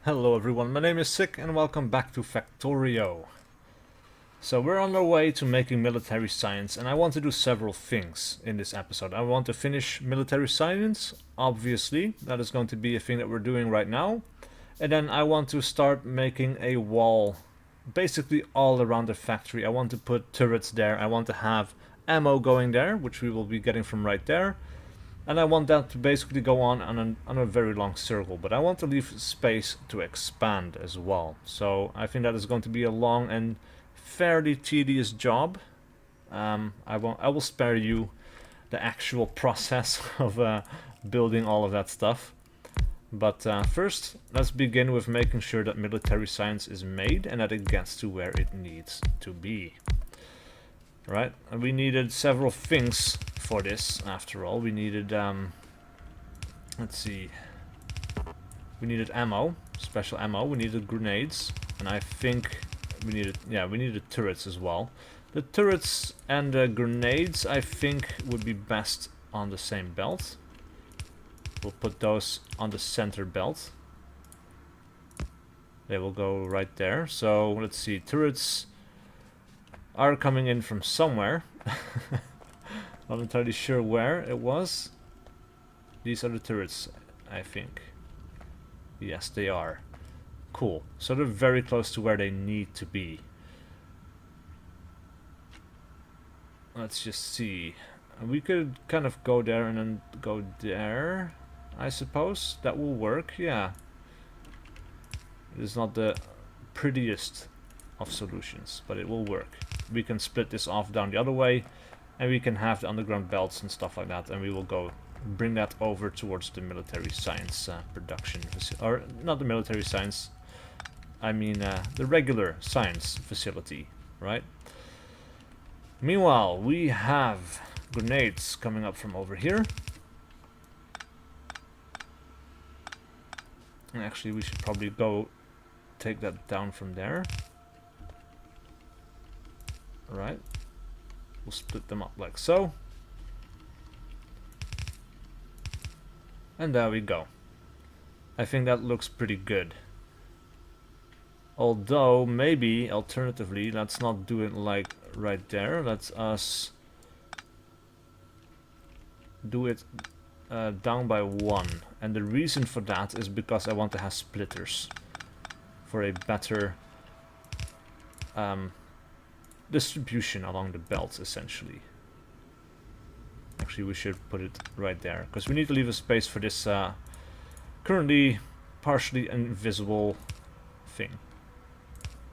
Hello everyone, my name is SiC and welcome back to Factorio. So we're on our way to making military science, and I want to do several things in this episode. I want to finish military science, obviously, that is going to be a thing that we're doing right now. And then I want to start making a wall basically all around the factory. I want to put turrets there, I want to have ammo going there, which we will be getting from right there. And I want that to basically go on a very long circle, but I want to leave space to expand as well. So I think that is going to be a long and fairly tedious job. I will spare you the actual process of building all of that stuff. But first, let's begin with making sure that military science is made and that it gets to where it needs to be. Right, and we needed several things for this, after all. We needed, let's see, we needed ammo, special ammo, we needed grenades, and I think we needed turrets as well. The turrets and the grenades, I think, would be best on the same belt. We'll put those on the center belt. They will go right there. So, let's see, turrets are coming in from somewhere. Not entirely sure where it was. These are the turrets, I think. Yes, they are. Cool. So they're very close to where they need to be. Let's just see. We could kind of go there and then go there, I suppose. That will work, yeah. It is not the prettiest of solutions, but it will work. We can split this off down the other way, and we can have the underground belts and stuff like that, and we will go bring that over towards the military science production or not the military science, I mean the regular science facility, right? Meanwhile, we have grenades coming up from over here, and actually we should probably go take that down from there. Right, we'll split them up like so, and there we go. I think that looks pretty good. Although maybe alternatively, let's not do it like right there. Let's us do it down by one, and the reason for that is because I want to have splitters for a better distribution along the belts, essentially. Actually, we should put it right there, because we need to leave a space for this currently partially invisible thing.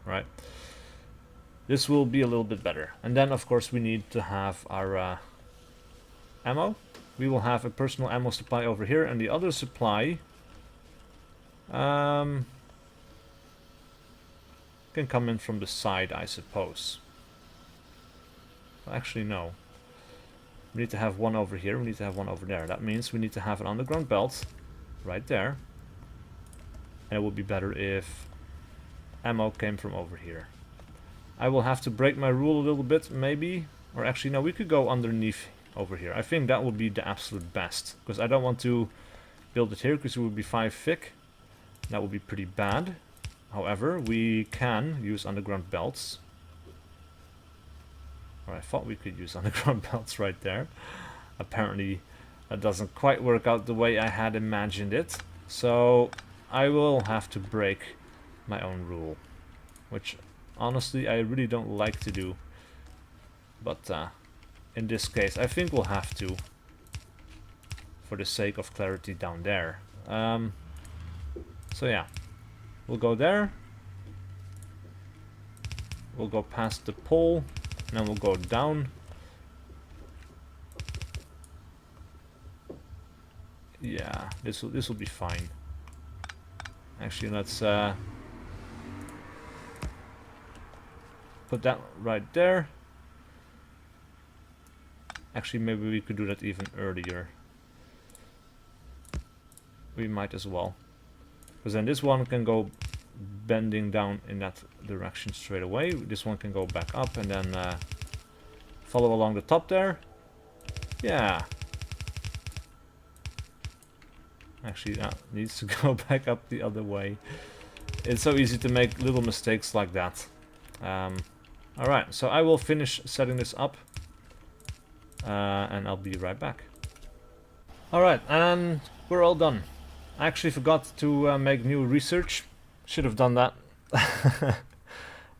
Right? This will be a little bit better. And then, of course, we need to have our ammo. We will have a personal ammo supply over here, and the other supply can come in from the side, I suppose. Actually, no. We need to have one over here, we need to have one over there. That means we need to have an underground belt right there. And it would be better if ammo came from over here. I will have to break my rule a little bit, maybe. Or actually, no, we could go underneath over here. I think that would be the absolute best. Because I don't want to build it here, because it would be 5 thick. That would be pretty bad. However, we can use underground belts. Or I thought we could use underground belts right there. Apparently that doesn't quite work out the way I had imagined it. So I will have to break my own rule. Which honestly I really don't like to do. But in this case I think we'll have to. For the sake of clarity down there. So yeah. We'll go there. We'll go past the pole. And then we'll go down. Yeah, this will be fine. Actually, let's put that right there. Actually, maybe we could do that even earlier. We might as well, because then this one can go bending down in that direction straight away. This one can go back up and then follow along the top there. Yeah. Actually, that needs to go back up the other way. It's so easy to make little mistakes like that. Alright, so I will finish setting this up. And I'll be right back. Alright, and we're all done. I actually forgot to make new research. Should have done that.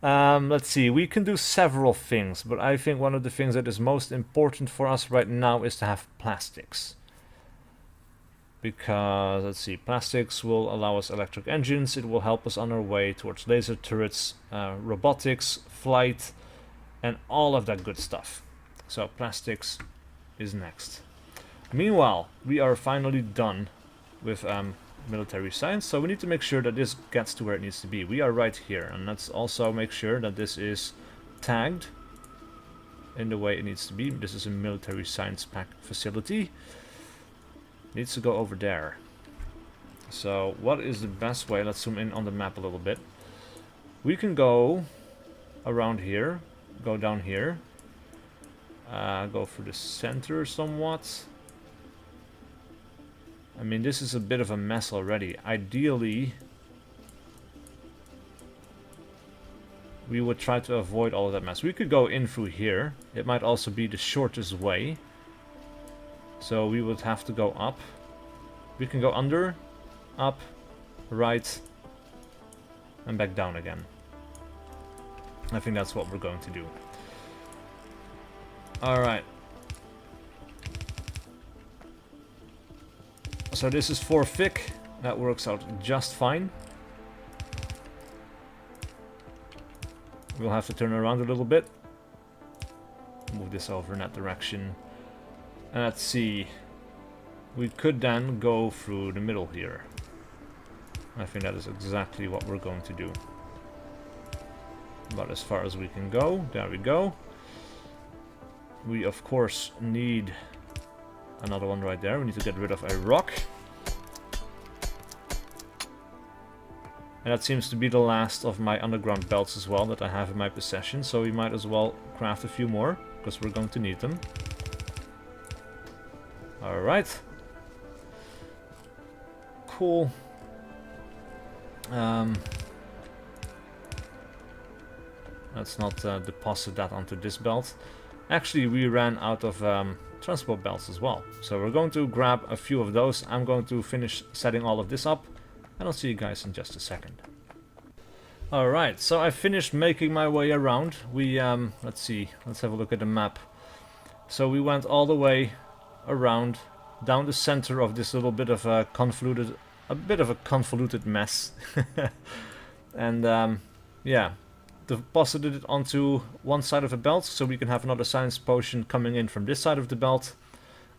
Let's see, we can do several things, but I think one of the things that is most important for us right now is to have plastics. Because, let's see, plastics will allow us electric engines, it will help us on our way towards laser turrets, robotics, flight, and all of that good stuff. So plastics is next. Meanwhile, we are finally done with military science, so we need to make sure that this gets to where it needs to be. We are right here, and let's also make sure that this is tagged in the way it needs to be. This is a military science pack facility. Needs to go over there. So what is the best way? Let's zoom in on the map a little bit. We can go around here, go down here, go through the center somewhat. I mean, this is a bit of a mess already. Ideally, we would try to avoid all of that mess. We could go in through here. It might also be the shortest way. So we would have to go up. We can go under, up, right, and back down again. I think that's what we're going to do. Alright. So this is 4 thick. That works out just fine. We'll have to turn around a little bit. Move this over in that direction. And let's see. We could then go through the middle here. I think that is exactly what we're going to do. About as far as we can go. There we go. We of course need another one right there. We need to get rid of a rock. And that seems to be the last of my underground belts as well that I have in my possession. So we might as well craft a few more, because we're going to need them. Alright. Cool. Let's not deposit that onto this belt. Actually, we ran out of transport belts as well. So we're going to grab a few of those. I'm going to finish setting all of this up, and I'll see you guys in just a second. Alright, so I finished making my way around. We, let's see, let's have a look at the map. So we went all the way around, down the center of this little bit of a convoluted mess. And, yeah. Deposited it onto one side of the belt, so we can have another science potion coming in from this side of the belt.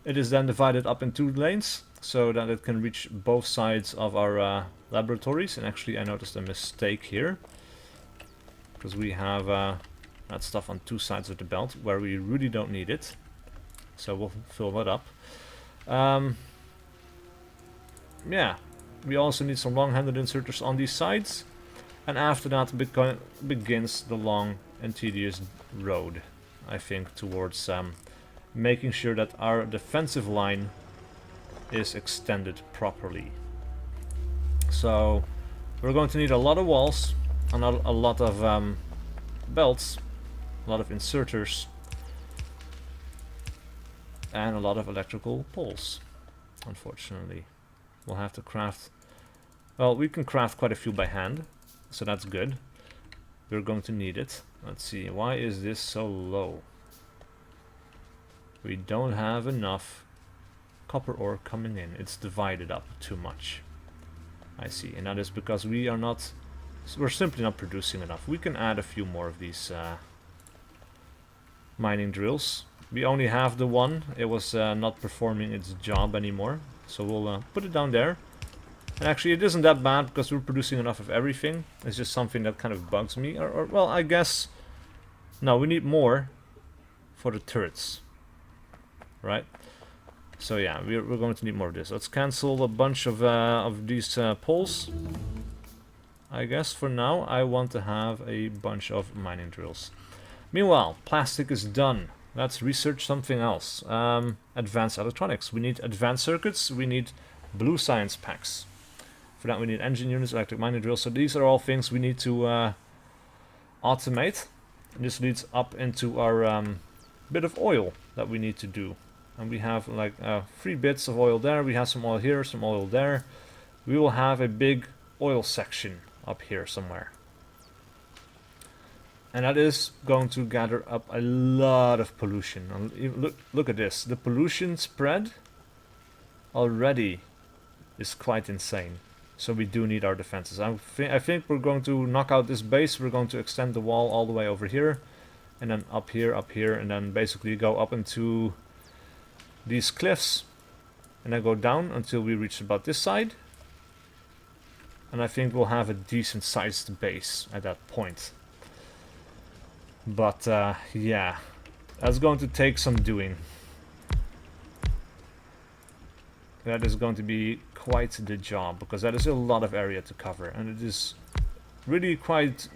It is then divided up in 2 lanes, so that it can reach both sides of our laboratories. And actually I noticed a mistake here, because we have that stuff on 2 sides of the belt, where we really don't need it. So we'll fill that up. Yeah, we also need some long-handed inserters on these sides. And after that begins the long and tedious road, I think, towards making sure that our defensive line is extended properly. So we're going to need a lot of walls, a lot of belts, a lot of inserters, and a lot of electrical poles, unfortunately. We'll have to craft... Well, we can craft quite a few by hand. So that's good. We're going to need it. Let's see, why is this so low? We don't have enough copper ore coming in. It's divided up too much. I see, and that is because we're simply not producing enough. We can add a few more of these mining drills. We only have the one. It was not performing its job anymore. So we'll put it down there. And actually it isn't that bad, because we're producing enough of everything. It's just something that kind of bugs me. Or well, I guess... No, we need more for the turrets. Right? So yeah, we're going to need more of this. Let's cancel a bunch of these poles. I guess for now I want to have a bunch of mining drills. Meanwhile, plastic is done. Let's research something else. Advanced electronics. We need advanced circuits. We need blue science packs. For that we need engine units, electric mining drills. So these are all things we need to automate. And this leads up into our bit of oil that we need to do. And we have like 3 bits of oil there. We have some oil here, some oil there. We will have a big oil section up here somewhere. And that is going to gather up a lot of pollution. And look at this. The pollution spread already is quite insane. So we do need our defenses. I think we're going to knock out this base. We're going to extend the wall all the way over here. And then up here, and then basically go up into these cliffs. And then go down until we reach about this side. And I think we'll have a decent sized base at that point. But yeah, that's going to take some doing. That is going to be quite the job, because that is a lot of area to cover, and it is really quite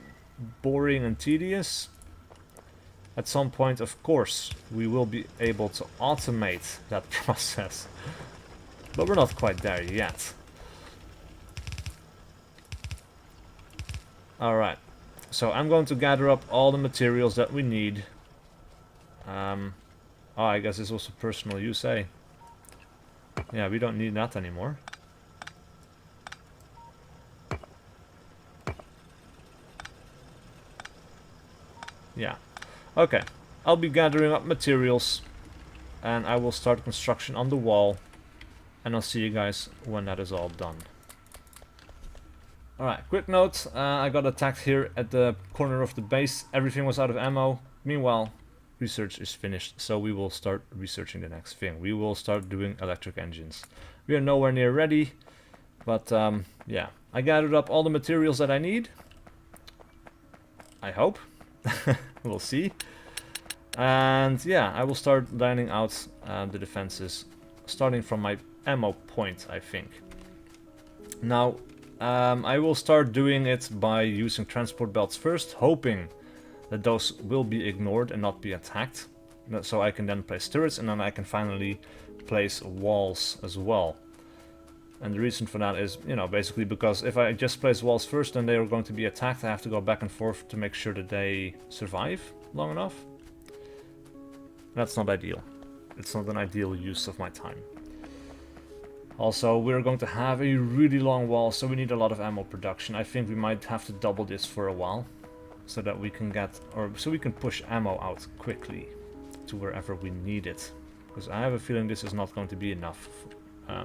boring and tedious. At some point, of course, we will be able to automate that process, but we're not quite there yet. Alright, so I'm going to gather up all the materials that we need. Oh, I guess this was for personal use, eh? Yeah, we don't need that anymore. Yeah. Okay. I'll be gathering up materials. And I will start construction on the wall. And I'll see you guys when that is all done. Alright, quick note. I got attacked here at the corner of the base. Everything was out of ammo. Meanwhile, research is finished, so we will start researching the next thing. We will start doing electric engines. We are nowhere near ready, but yeah. I gathered up all the materials that I need. I hope. We'll see. And yeah, I will start lining out the defenses, starting from my ammo point, I think. Now, I will start doing it by using transport belts first, hoping that those will be ignored and not be attacked. So I can then place turrets, and then I can finally place walls as well. And the reason for that is, you know, basically because if I just place walls first, then they are going to be attacked. I have to go back and forth to make sure that they survive long enough. That's not ideal. It's not an ideal use of my time. Also, we're going to have a really long wall, so we need a lot of ammo production. I think we might have to double this for a while, so that we can get, or so we can push ammo out quickly to wherever we need it. Because I have a feeling this is not going to be enough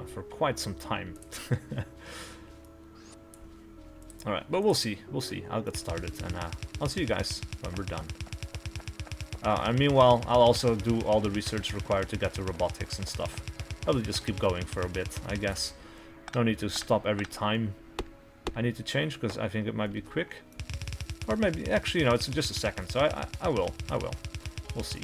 for quite some time. Alright, but we'll see. We'll see. I'll get started, and I'll see you guys when we're done. And meanwhile, I'll also do all the research required to get to robotics and stuff. I'll just keep going for a bit, I guess. No need to stop every time I need to change, because I think it might be quick. Or maybe, actually, you know, it's just a second, so I will. We'll see.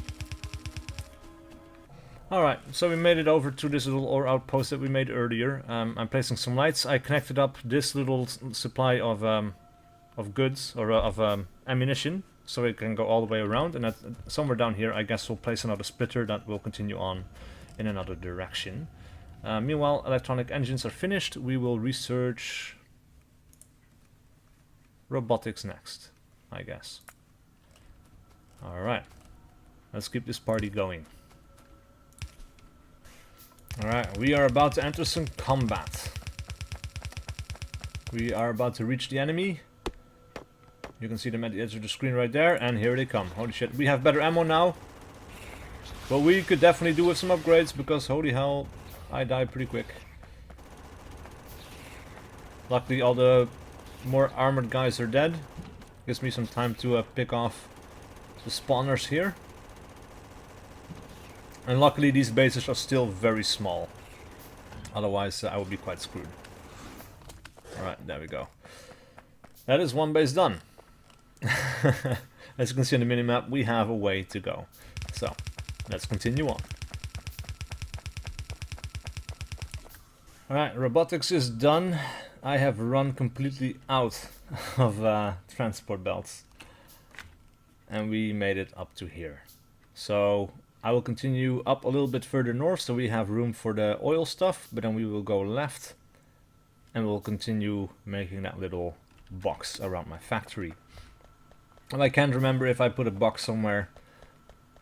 Alright, so we made it over to this little ore outpost that we made earlier. I'm placing some lights. I connected up this little supply of goods, or of ammunition, so it can go all the way around. And somewhere down here, I guess we'll place another splitter that will continue on in another direction. Meanwhile, electronic engines are finished. We will research robotics next, I guess. Alright, let's keep this party going. Alright, we are about to enter some combat. We are about to reach the enemy. You can see them at the edge of the screen right there, and here they come. Holy shit, we have better ammo now. But we could definitely do with some upgrades, because holy hell, I die pretty quick. Luckily all the more armored guys are dead. Gives me some time to pick off the spawners here. And luckily these bases are still very small. Otherwise I would be quite screwed. Alright, there we go. That is one base done. As you can see on the minimap, we have a way to go. So, let's continue on. Alright, robotics is done. I have run completely out of transport belts. And we made it up to here. So, I will continue up a little bit further north, so we have room for the oil stuff, but then we will go left and we'll continue making that little box around my factory. And I can't remember if I put a box somewhere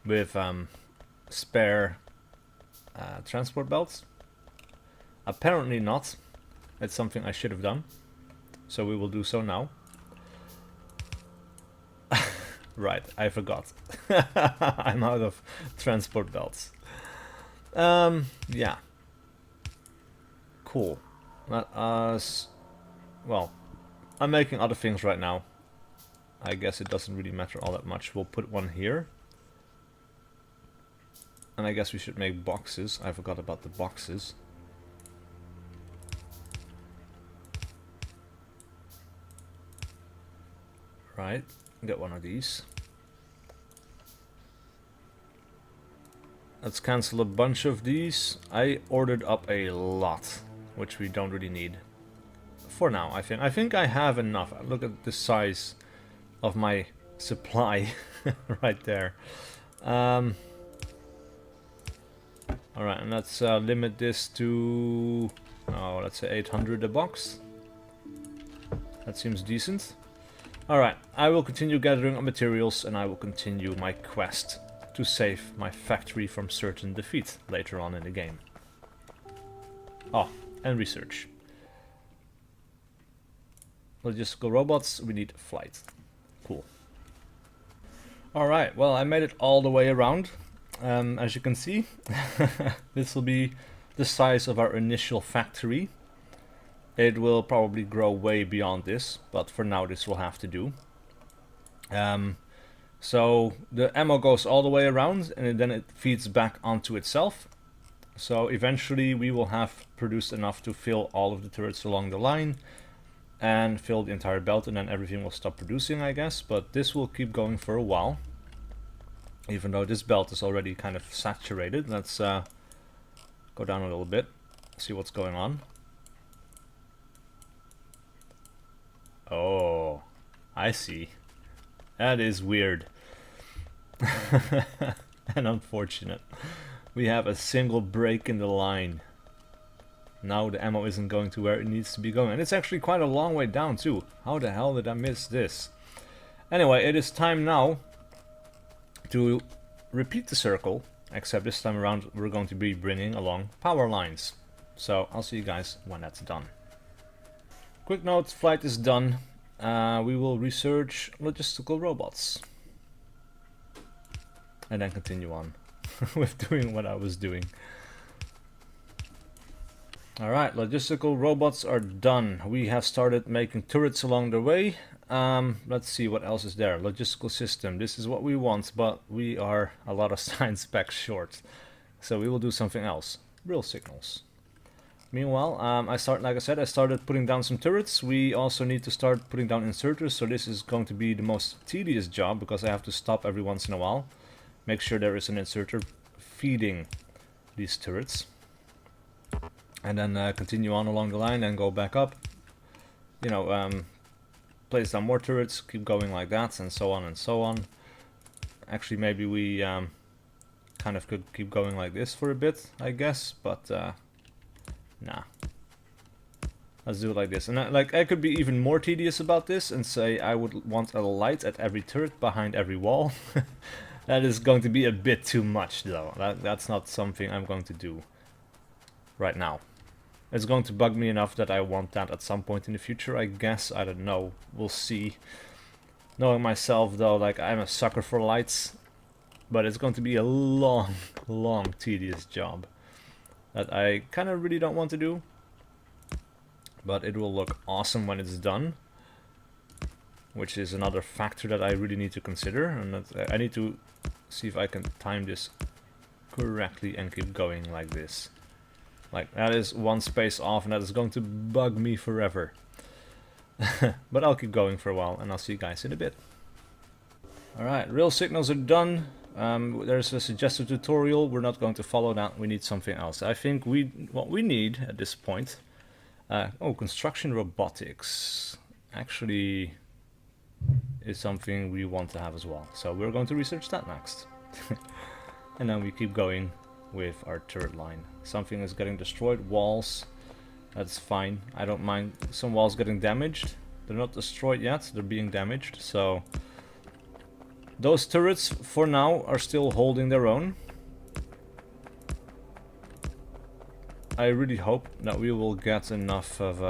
with spare transport belts. Apparently not. It's something I should have done, so we will do so now. Right, I forgot. I'm out of transport belts. Yeah. Cool. Let us... Well, I'm making other things right now. I guess it doesn't really matter all that much. We'll put one here. And I guess we should make boxes. I forgot about the boxes. Right, get one of these. Let's cancel a bunch of these. I ordered up a lot, which we don't really need. For now, I think. I think I have enough. Look at the size of my supply right there. Alright, and let's limit this to, oh, let's say 800 a box. That seems decent. Alright, I will continue gathering up materials and I will continue my quest to save my factory from certain defeat later on in the game. Oh, and research. Logistical robots, we need flight. Cool. Alright, well, I made it all the way around. As you can see, this will be the size of our initial factory. It will probably grow way beyond this, but for now this will have to do. So the ammo goes all the way around and then it feeds back onto itself. So eventually we will have produced enough to fill all of the turrets along the line and fill the entire belt, and then everything will stop producing, I guess. But this will keep going for a while, even though this belt is already kind of saturated. Let's go down a little bit, see what's going on. Oh, I see. That is weird. And unfortunate. We have a single break in the line. Now the ammo isn't going to where it needs to be going. And it's actually quite a long way down too. How the hell did I miss this? Anyway, it is time now to repeat the circle. Except this time around we're going to be bringing along power lines. So I'll see you guys when that's done. Quick note, flight is done. We will research logistical robots. And then continue on with doing what I was doing. Alright, logistical robots are done. We have started making turrets along the way. Let's see what else is there. Logistical system. This is what we want, but we are a lot of science specs short. So we will do something else. Real signals. Meanwhile, like I said, I started putting down some turrets. We also need to start putting down inserters, so this is going to be the most tedious job because I have to stop every once in a while. Make sure there is an inserter feeding these turrets. And then continue on along the line and go back up. You know, place down more turrets, keep going like that, and so on and so on. Actually, maybe we kind of could keep going like this for a bit, I guess, but nah. Let's do it like this. And I could be even more tedious about this and say I would want a light at every turret behind every wall. That is going to be a bit too much though. That's not something I'm going to do right now. It's going to bug me enough that I want that at some point in the future, I guess. I don't know. We'll see. Knowing myself though, like, I'm a sucker for lights. But it's going to be a long, long, tedious job that I kind of really don't want to do. But it will look awesome when it's done. Which is another factor that I really need to consider. And that I need to see if I can time this correctly and keep going like this. Like, that is one space off and that is going to bug me forever. But I'll keep going for a while and I'll see you guys in a bit. Alright, real signals are done. There's a suggested tutorial. We're not going to follow that. We need something else. I think what we need at this point... construction robotics. Actually... is something we want to have as well. So we're going to research that next. And then we keep going with our turret line. Something is getting destroyed. Walls. That's fine. I don't mind some walls getting damaged. They're not destroyed yet, they're being damaged, so... Those turrets, for now, are still holding their own. I really hope that we will get enough of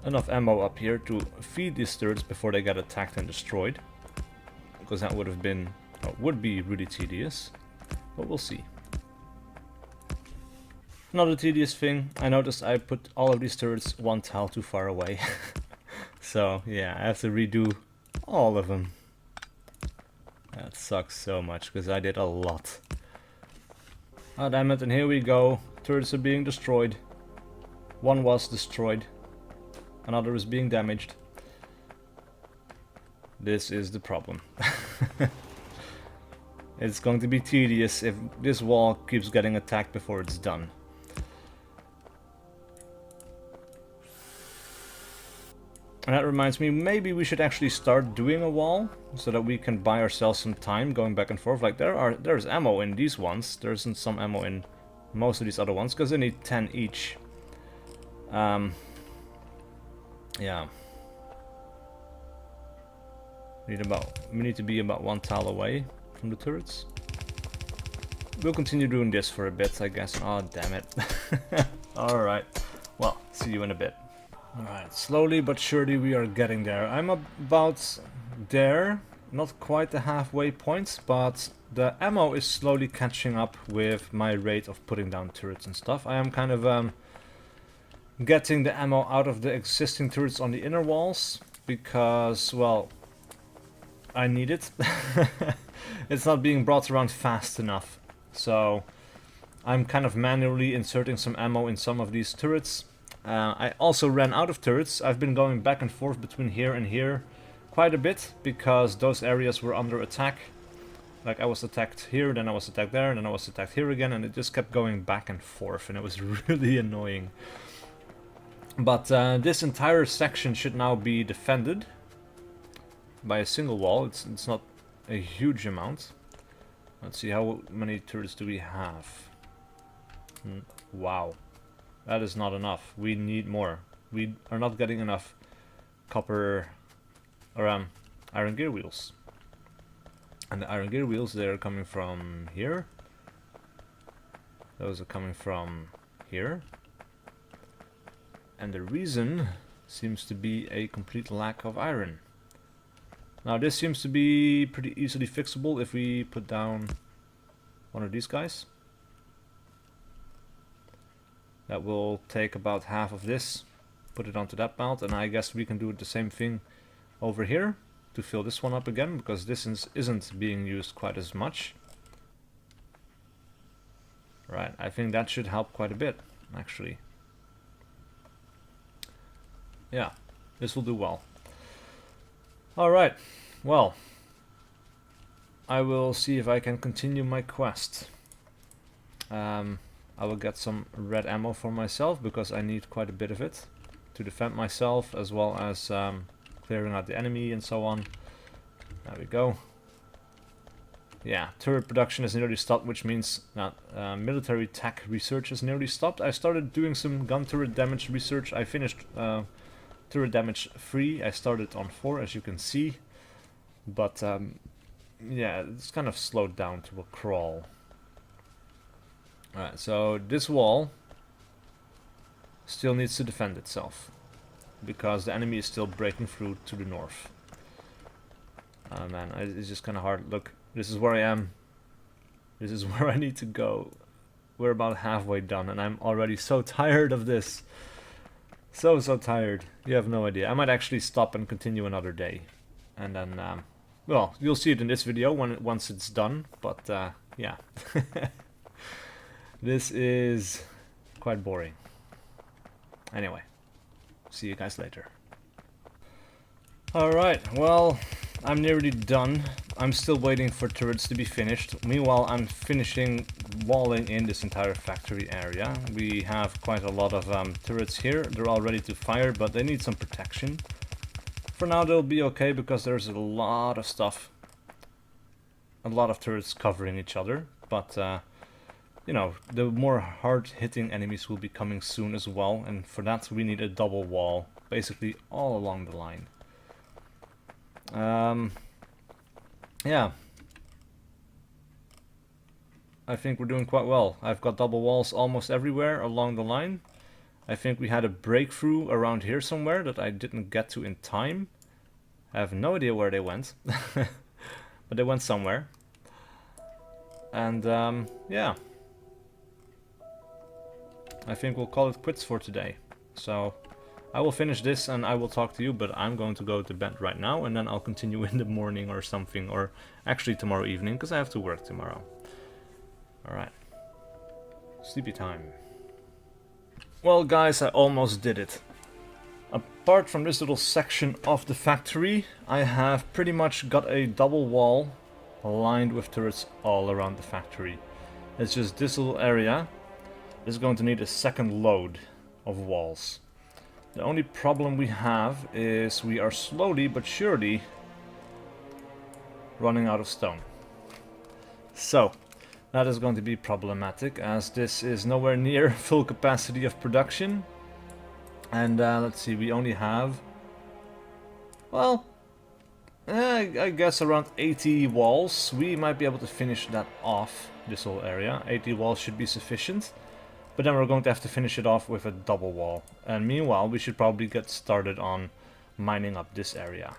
enough ammo up here to feed these turrets before they get attacked and destroyed. Because that would have been, would be really tedious. But we'll see. Another tedious thing, I noticed I put all of these turrets one tile too far away. So yeah, I have to redo all of them. That sucks so much, because I did a lot. Oh damn it, and here we go. Turrets are being destroyed. One was destroyed. Another is being damaged. This is the problem. It's going to be tedious if this wall keeps getting attacked before it's done. And that reminds me, maybe we should actually start doing a wall, so that we can buy ourselves some time going back and forth. Like there's ammo in these ones, there isn't some ammo in most of these other ones, because they need 10 each. Yeah. We need to be about one tile away from the turrets. We'll continue doing this for a bit, I guess. Oh, damn it. Alright. Well, see you in a bit. Alright, slowly but surely we are getting there. I'm about there, not quite the halfway point, but the ammo is slowly catching up with my rate of putting down turrets and stuff. I am kind of getting the ammo out of the existing turrets on the inner walls, because, well, I need it. It's not being brought around fast enough, so I'm kind of manually inserting some ammo in some of these turrets. I also ran out of turrets. I've been going back and forth between here and here quite a bit, because those areas were under attack. Like I was attacked here, then I was attacked there, and then I was attacked here again, and it just kept going back and forth, and it was really annoying. But this entire section should now be defended by a single wall. It's not a huge amount. Let's see, how many turrets do we have? Wow. That is not enough. We need more. We are not getting enough copper or iron gear wheels. And the iron gear wheels, they're coming from here. Those are coming from here. And the reason seems to be a complete lack of iron. Now this seems to be pretty easily fixable if we put down one of these guys. That will take about half of this, put it onto that mount, and I guess we can do the same thing over here to fill this one up again, because this isn't being used quite as much. Right, I think that should help quite a bit, actually. Yeah, this will do well. Alright, well, I will see if I can continue my quest. I will get some red ammo for myself, because I need quite a bit of it to defend myself, as well as clearing out the enemy and so on. There we go. Yeah, turret production has nearly stopped, which means that military tech research has nearly stopped. I started doing some gun turret damage research. I finished turret damage 3. I started on 4, as you can see. But yeah, it's kind of slowed down to a crawl. Alright, so this wall still needs to defend itself, because the enemy is still breaking through to the north. Oh man, it's just kind of hard. Look, this is where I am. This is where I need to go. We're about halfway done, and I'm already so tired of this. So tired. You have no idea. I might actually stop and continue another day. And then, well, you'll see it in this video once it's done, but yeah. This is quite boring. Anyway, see you guys later. Alright, well, I'm nearly done. I'm still waiting for turrets to be finished. Meanwhile, I'm finishing walling in this entire factory area. We have quite a lot of turrets here. They're all ready to fire, but they need some protection. For now, they'll be okay, because there's a lot of stuff. A lot of turrets covering each other, but you know, the more hard-hitting enemies will be coming soon as well, and for that we need a double wall, basically all along the line. Yeah. I think we're doing quite well. I've got double walls almost everywhere along the line. I think we had a breakthrough around here somewhere that I didn't get to in time. I have no idea where they went. But they went somewhere. And yeah. I think we'll call it quits for today. So I will finish this and I will talk to you, but I'm going to go to bed right now and then I'll continue in the morning or something, or actually tomorrow evening, because I have to work tomorrow. Alright. Sleepy time. Well guys, I almost did it. Apart from this little section of the factory, I have pretty much got a double wall lined with turrets all around the factory. It's just this little area is going to need a second load of walls. The only problem we have is we are slowly but surely running out of stone. So that is going to be problematic, as this is nowhere near full capacity of production. And let's see, we only have, well, I guess around 80 walls. We might be able to finish that off, this whole area. 80 walls should be sufficient. But then we're going to have to finish it off with a double wall. And meanwhile, we should probably get started on mining up this area.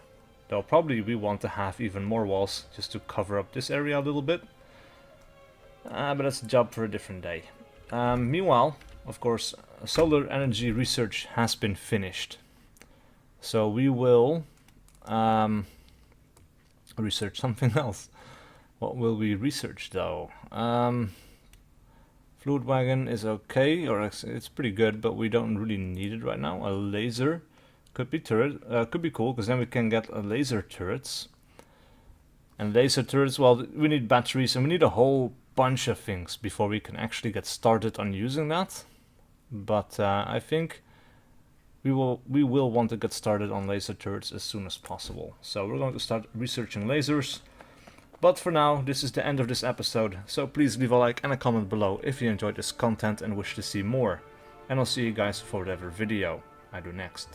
Though probably we want to have even more walls just to cover up this area a little bit. But that's a job for a different day. Meanwhile, of course, solar energy research has been finished. So we will research something else. What will we research though? Fluid wagon is okay, or it's pretty good, but we don't really need it right now. A laser could be could be cool, because then we can get laser turrets. And laser turrets, well, we need batteries and we need a whole bunch of things before we can actually get started on using that. But I think we will want to get started on laser turrets as soon as possible. So we're going to start researching lasers. But for now, this is the end of this episode, so please leave a like and a comment below if you enjoyed this content and wish to see more. And I'll see you guys for whatever video I do next.